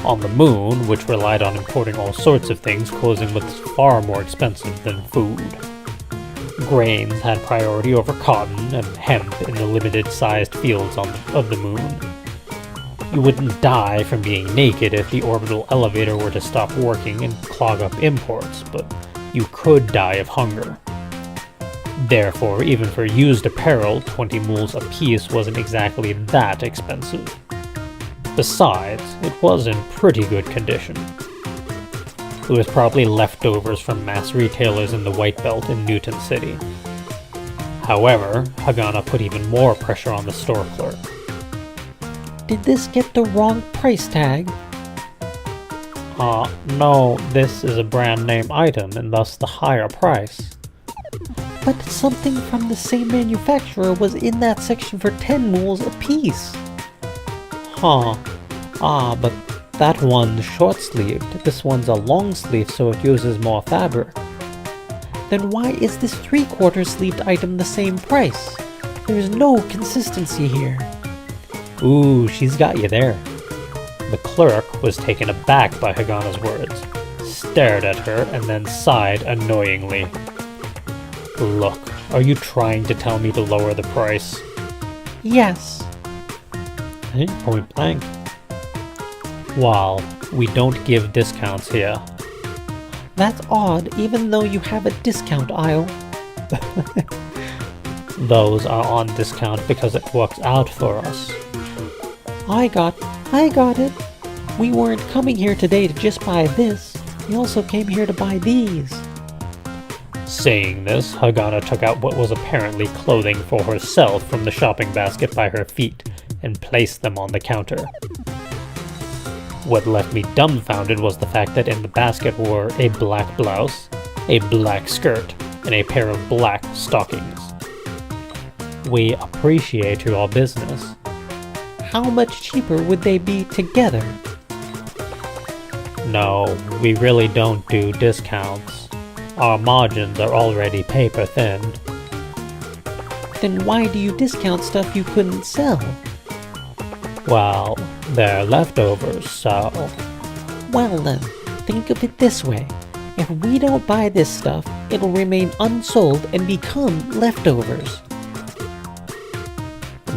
On the moon, which relied on importing all sorts of things, clothing was far more expensive than food. Grains had priority over cotton and hemp in the limited-sized fields of the moon. You wouldn't die from being naked if the orbital elevator were to stop working and clog up imports, but you could die of hunger. Therefore, even for used apparel, 20 mules apiece wasn't exactly that expensive. Besides, it was in pretty good condition. It was probably leftovers from mass retailers in the White Belt in Newton City. However, Hagana put even more pressure on the store clerk. Did this get the wrong price tag? No, this is a brand name item and thus the higher price. But something from the same manufacturer was in that section for 10 mules apiece. But that one's short-sleeved. This one's a long-sleeve, so it uses more fabric. Then why is this 3/4 sleeved item the same price? There's no consistency here. Ooh, she's got you there. The clerk was taken aback by Hagana's words, stared at her, and then sighed annoyingly. Look, are you trying to tell me to lower the price? Yes. Point blank. Well, we don't give discounts here. That's odd, even though you have a discount aisle. Those are on discount because it works out for us. I got it. We weren't coming here today to just buy this. We also came here to buy these. Saying this, Hagana took out what was apparently clothing for herself from the shopping basket by her feet and placed them on the counter. What left me dumbfounded was the fact that in the basket were a black blouse, a black skirt, and a pair of black stockings. We appreciate your business. How much cheaper would they be together? No, we really don't do discounts. Our margins are already paper thin. Then why do you discount stuff you couldn't sell? Well, they're leftovers, so... Well then, think of it this way. If we don't buy this stuff, it'll remain unsold and become leftovers.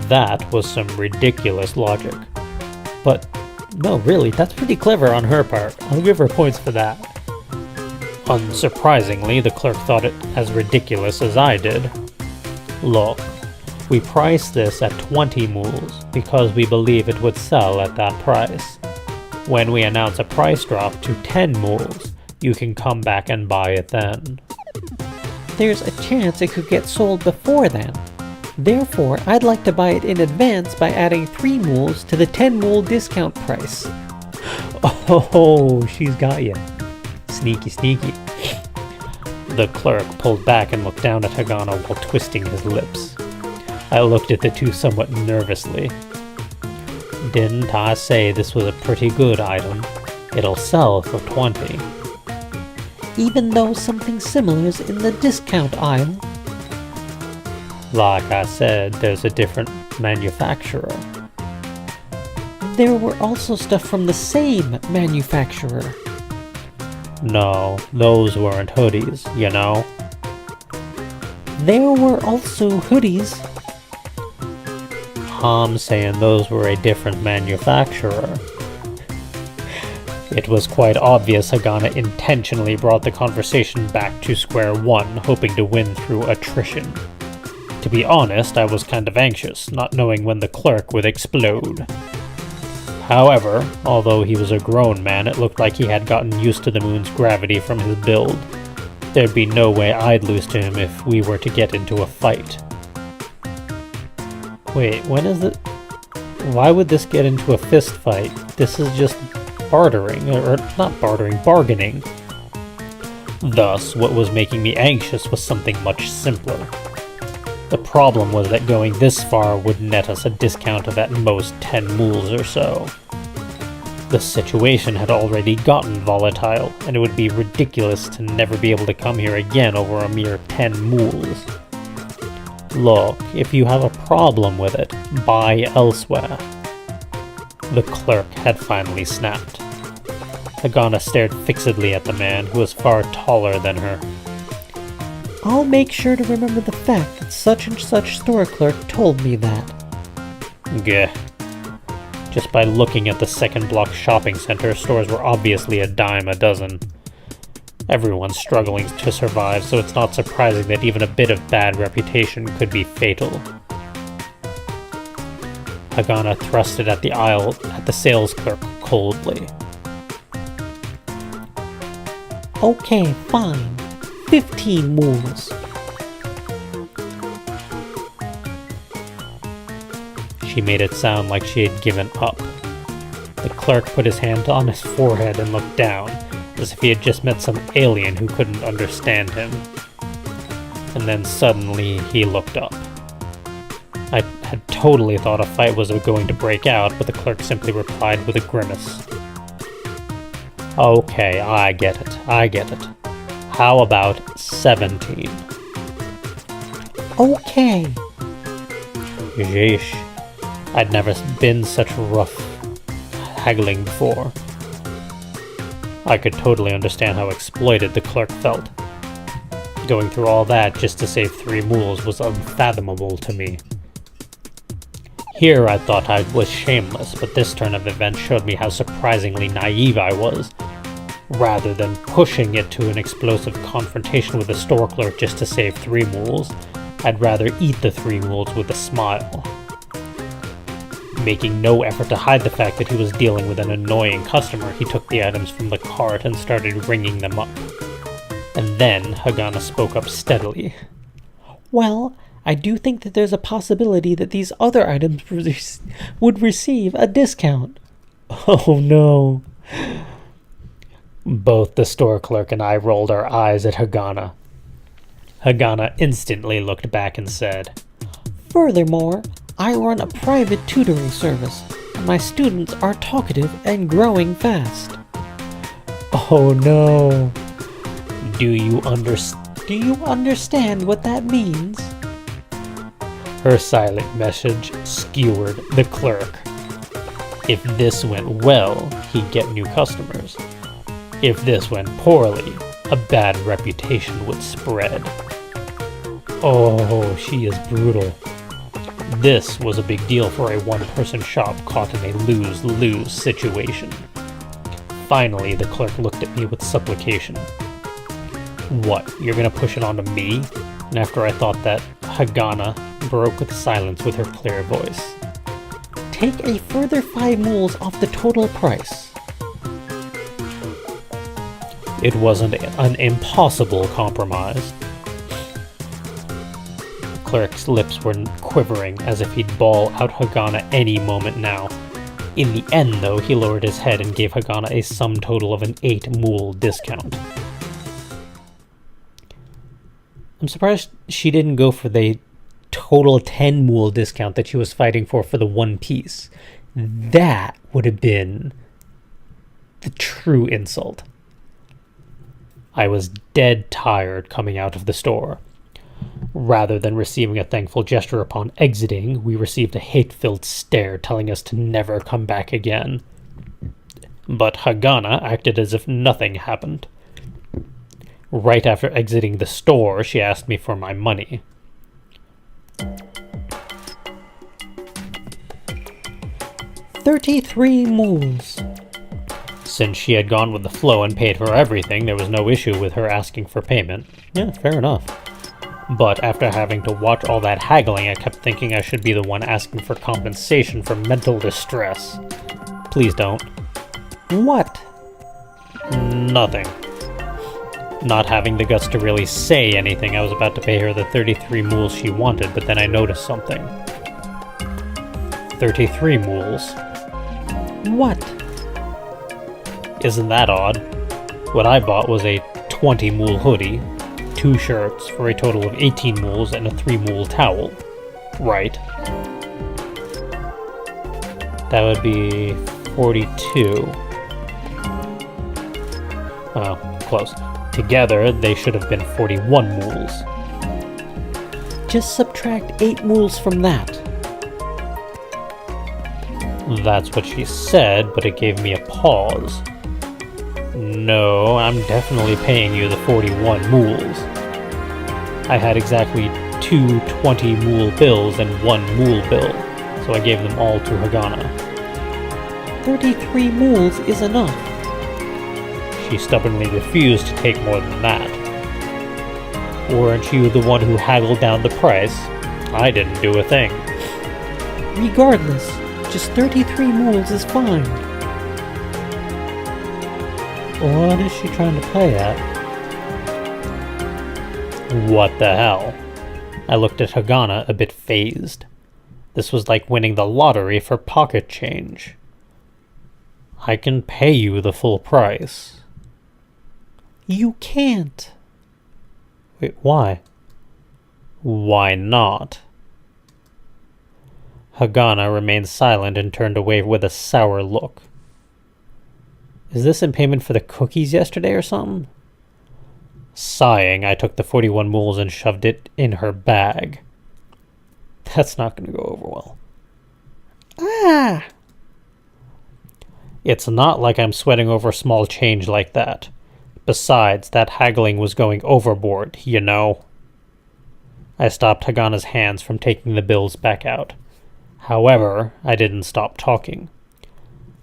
That was some ridiculous logic. But no, really, that's pretty clever on her part. I'll give her points for that. Unsurprisingly, the clerk thought it as ridiculous as I did. Look, we priced this at 20 mules because we believe it would sell at that price. When we announce a price drop to 10 mules, you can come back and buy it then. There's a chance it could get sold before then. Therefore, I'd like to buy it in advance by adding 3 mules to the 10 mule discount price. Oh, she's got you. Sneaky, sneaky. The clerk pulled back and looked down at Hagana while twisting his lips. I looked at the two somewhat nervously. Didn't I say this was a pretty good item? It'll sell for 20. Even though something similar is in the discount aisle? Like I said, there's a different manufacturer. There were also stuff from the same manufacturer. No, those weren't hoodies, you know? There were also hoodies. I'm saying those were a different manufacturer. It was quite obvious Hagana intentionally brought the conversation back to square one, hoping to win through attrition. To be honest, I was kind of anxious, not knowing when the clerk would explode. However, although he was a grown man, it looked like he had gotten used to the moon's gravity from his build. There'd be no way I'd lose to him if we were to get into a fight. Wait, when is it? Why would this get into a fist fight? This is just bartering, or not bartering, bargaining. Thus, what was making me anxious was something much simpler. The problem was that going this far would net us a discount of at most 10 mules or so. The situation had already gotten volatile, and it would be ridiculous to never be able to come here again over a mere 10 mules. Look, if you have a problem with it, buy elsewhere. The clerk had finally snapped. Hagana stared fixedly at the man, who was far taller than her. I'll make sure to remember the fact that such and such store clerk told me that. Gah. Just by looking at the second block shopping center, stores were obviously a dime a dozen. Everyone's struggling to survive, so it's not surprising that even a bit of bad reputation could be fatal. Hagana thrusted at the aisle at the sales clerk coldly. Okay, fine. 15 mules. She made it sound like she had given up. The clerk put his hand on his forehead and looked down, as if he had just met some alien who couldn't understand him. And then suddenly he looked up. I had totally thought a fight was going to break out, but the clerk simply replied with a grimace. Okay, I get it. How about 17? Okay. Yeesh. I'd never been such rough haggling before. I could totally understand how exploited the clerk felt. Going through all that just to save 3 mules was unfathomable to me. Here I thought I was shameless, but this turn of events showed me how surprisingly naive I was. Rather than pushing it to an explosive confrontation with the store clerk just to save 3 mules, I'd rather eat the 3 mules with a smile. Making no effort to hide the fact that he was dealing with an annoying customer, he took the items from the cart and started ringing them up. And then Hagana spoke up steadily. Well, I do think that there's a possibility that these other items would receive a discount. Oh no. Both the store clerk and I rolled our eyes at Hagana. Hagana instantly looked back and said, Furthermore, I run a private tutoring service, and my students are talkative and growing fast. Oh no. Do you understand what that means? Her silent message skewered the clerk. If this went well, he'd get new customers. If this went poorly, a bad reputation would spread. Oh, she is brutal. This was a big deal for a one-person shop caught in a lose-lose situation. Finally, the clerk looked at me with supplication. What, you're gonna push it onto me? And after I thought that, Hagana broke with silence with her clear voice. Take a further 5 mules off the total price. It wasn't an impossible compromise. Clerk's lips were quivering as if he'd bawl out Hagana any moment now. In the end, though, he lowered his head and gave Hagana a sum total of an 8-mule discount. I'm surprised she didn't go for the total 10-mule discount that she was fighting for the one piece. That would have been the true insult. I was dead tired coming out of the store. Rather than receiving a thankful gesture upon exiting, we received a hate-filled stare telling us to never come back again. But Hagana acted as if nothing happened. Right after exiting the store, she asked me for my money. $33 mules. Since she had gone with the flow and paid for everything, there was no issue with her asking for payment. Yeah, fair enough. But after having to watch all that haggling, I kept thinking I should be the one asking for compensation for mental distress. Please don't. What? Nothing. Not having the guts to really say anything, I was about to pay her the 33 mules she wanted, but then I noticed something. 33 mules. What? Isn't that odd? What I bought was a 20-mule hoodie, 2 shirts for a total of 18 mules and a 3-mule towel. Right. That would be 42. Oh, close. Together, they should have been 41 mules. Just subtract 8 mules from that. That's what she said, but it gave me a pause. No, I'm definitely paying you the 41 mules. I had exactly 2 20-mule bills and 1 mule bill, so I gave them all to Hagana. 33 mules is enough. She stubbornly refused to take more than that. Weren't you the one who haggled down the price? I didn't do a thing. Regardless, just 33 mules is fine. What is she trying to play at? What the hell? I looked at Hagana a bit phased. This was like winning the lottery for pocket change. I can pay you the full price. You can't. Wait, why? Why not? Hagana remained silent and turned away with a sour look. Is this in payment for the cookies yesterday or something? Sighing, I took the 41 mules and shoved it in her bag. That's not going to go over well. Ah! It's not like I'm sweating over small change like that. Besides, that haggling was going overboard, you know. I stopped Hagana's hands from taking the bills back out. However, I didn't stop talking.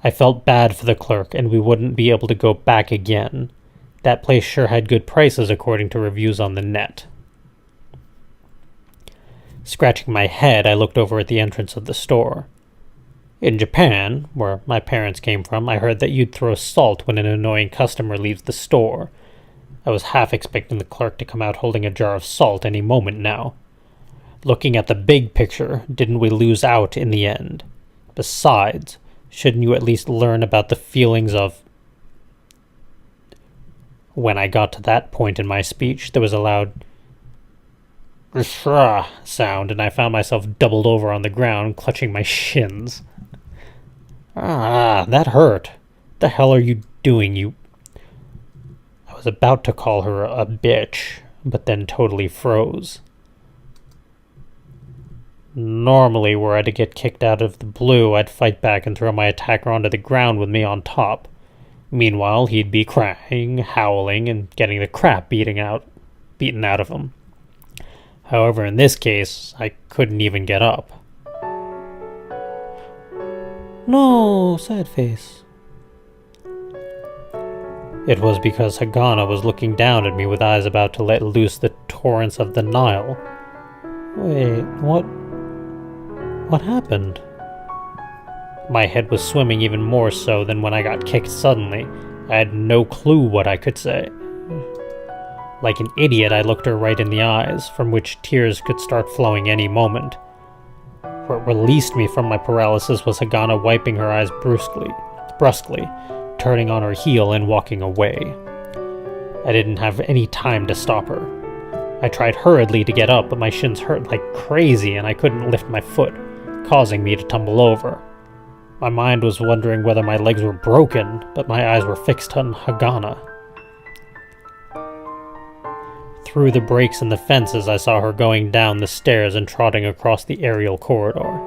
I felt bad for the clerk, and we wouldn't be able to go back again. That place sure had good prices according to reviews on the net. Scratching my head, I looked over at the entrance of the store. In Japan, where my parents came from, I heard that you'd throw salt when an annoying customer leaves the store. I was half expecting the clerk to come out holding a jar of salt any moment now. Looking at the big picture, didn't we lose out in the end? Besides, shouldn't you at least learn about the feelings of... When I got to that point in my speech, there was a loud sound, and I found myself doubled over on the ground, clutching my shins. Ah, that hurt. The hell are you doing, you... I was about to call her a bitch, but then totally froze. Normally, were I to get kicked out of the blue, I'd fight back and throw my attacker onto the ground with me on top. Meanwhile, he'd be crying, howling, and getting the crap beaten out of him. However, in this case, I couldn't even get up. No, sad face. It was because Hagana was looking down at me with eyes about to let loose the torrents of the Nile. Wait, what? What happened? My head was swimming even more so than when I got kicked suddenly. I had no clue what I could say. Like an idiot, I looked her right in the eyes, from which tears could start flowing any moment. What released me from my paralysis was Hagana wiping her eyes brusquely, turning on her heel and walking away. I didn't have any time to stop her. I tried hurriedly to get up, but my shins hurt like crazy and I couldn't lift my foot, causing me to tumble over. My mind was wondering whether my legs were broken, but my eyes were fixed on Hagana. Through the breaks in the fences, I saw her going down the stairs and trotting across the aerial corridor.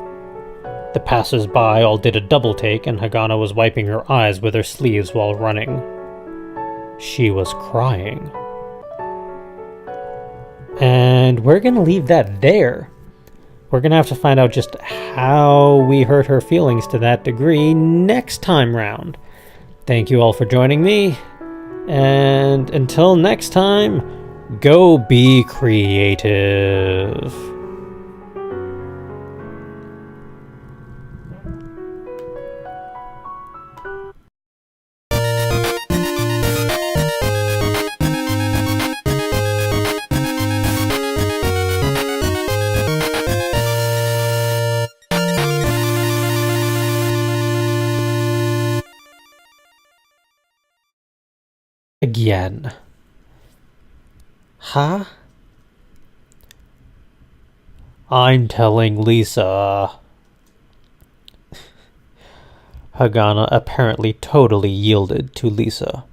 The passers-by all did a double take, and Hagana was wiping her eyes with her sleeves while running. She was crying. And we're gonna leave that there. We're gonna have to find out just how we hurt her feelings to that degree next time round. Thank you all for joining me, and until next time, go be creative. Again. Huh? I'm telling Lisa. Hagana apparently totally yielded to Lisa.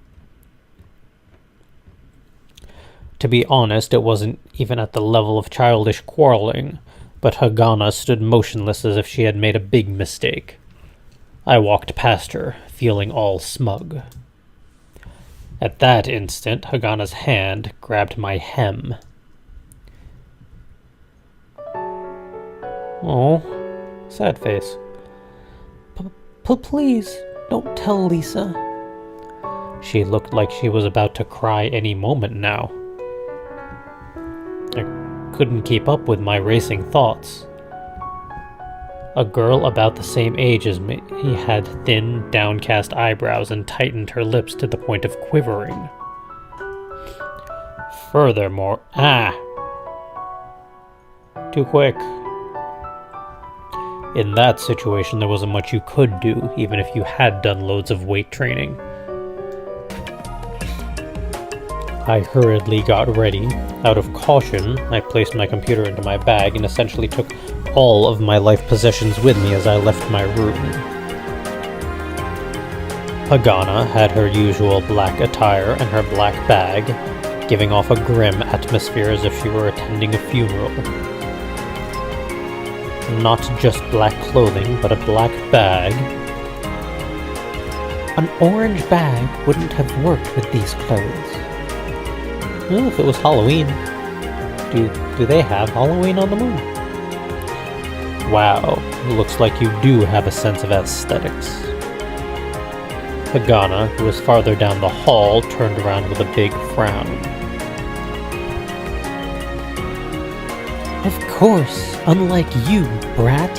To be honest, it wasn't even at the level of childish quarreling, but Hagana stood motionless as if she had made a big mistake. I walked past her, feeling all smug. At that instant, Hagana's hand grabbed my hem. Oh, sad face. Please, don't tell Lisa. She looked like she was about to cry any moment now. I couldn't keep up with my racing thoughts. A girl about the same age as me had thin, downcast eyebrows and tightened her lips to the point of quivering. Furthermore, too quick. In that situation, there wasn't much you could do, even if you had done loads of weight training. I hurriedly got ready. Out of caution, I placed my computer into my bag and essentially took all of my life possessions with me as I left my room. Hagana had her usual black attire and her black bag, giving off a grim atmosphere as if she were attending a funeral. Not just black clothing, but a black bag. An orange bag wouldn't have worked with these clothes. Well, if it was Halloween. Do they have Halloween on the moon? Wow, looks like you do have a sense of aesthetics. Hagana, who was farther down the hall, turned around with a big frown. Of course, unlike you, brat.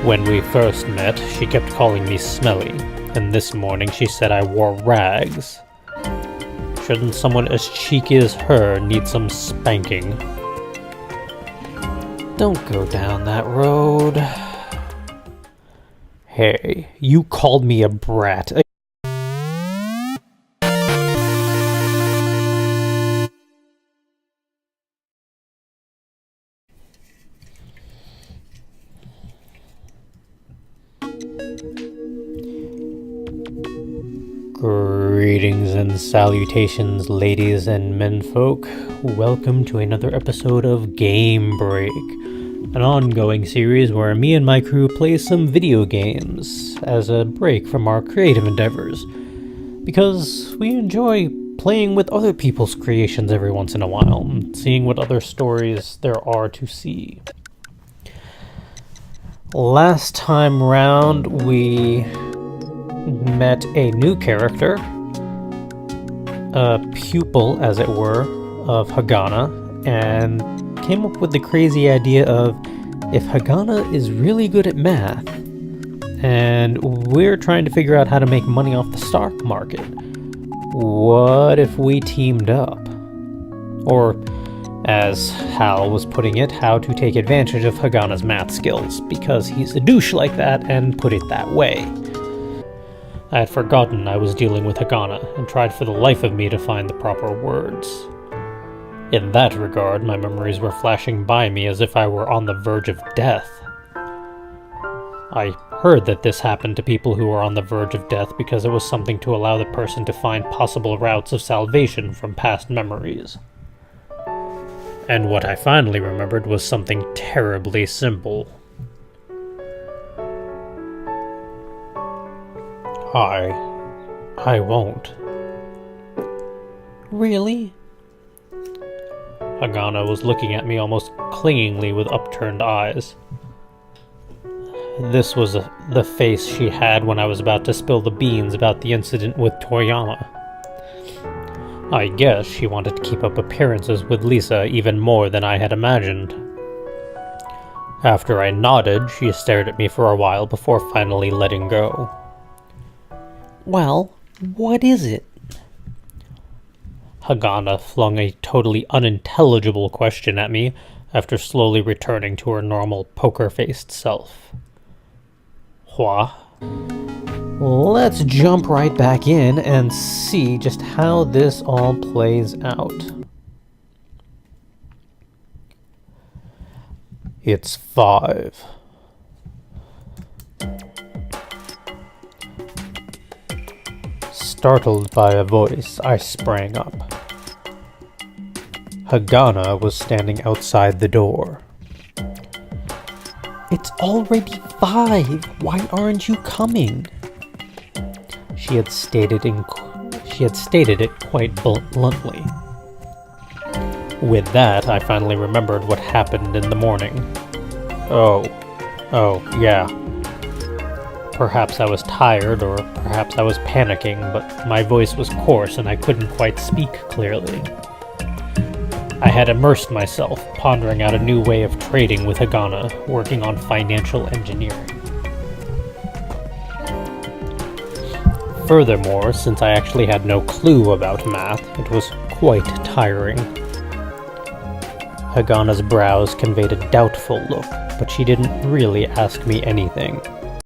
When we first met, she kept calling me smelly, and this morning she said I wore rags. Shouldn't someone as cheeky as her need some spanking? Don't go down that road. Hey, you called me a brat. Greetings and salutations, ladies and menfolk. Welcome to another episode of Game Break, an ongoing series where me and my crew play some video games as a break from our creative endeavors, because we enjoy playing with other people's creations every once in a while, and seeing what other stories there are to see. Last time round, we met a new character, a pupil, as it were, of Hagana, and came up with the crazy idea of if Hagana is really good at math, and we're trying to figure out how to make money off the stock market, what if we teamed up? Or, as Hal was putting it, how to take advantage of Hagana's math skills, because he's a douche like that, and put it that way. I had forgotten I was dealing with Hagana, and tried for the life of me to find the proper words. In that regard, my memories were flashing by me as if I were on the verge of death. I heard that this happened to people who were on the verge of death because it was something to allow the person to find possible routes of salvation from past memories. And what I finally remembered was something terribly simple. I won't. Really? Hagana was looking at me almost clingingly with upturned eyes. This was the face she had when I was about to spill the beans about the incident with Toriyama. I guess she wanted to keep up appearances with Lisa even more than I had imagined. After I nodded, she stared at me for a while before finally letting go. Well, what is it? Hagana flung a totally unintelligible question at me after slowly returning to her normal poker-faced self. What? Let's jump right back in and see just how this all plays out. It's 5. Startled by a voice, I sprang up. Hagana was standing outside the door. It's already 5. Why aren't you coming? She had stated it quite bluntly. With that, I finally remembered what happened in the morning. Oh, yeah. Perhaps I was tired, or perhaps I was panicking, but my voice was coarse and I couldn't quite speak clearly. I had immersed myself, pondering out a new way of trading with Hagana, working on financial engineering. Furthermore, since I actually had no clue about math, it was quite tiring. Hagana's brows conveyed a doubtful look, but she didn't really ask me anything.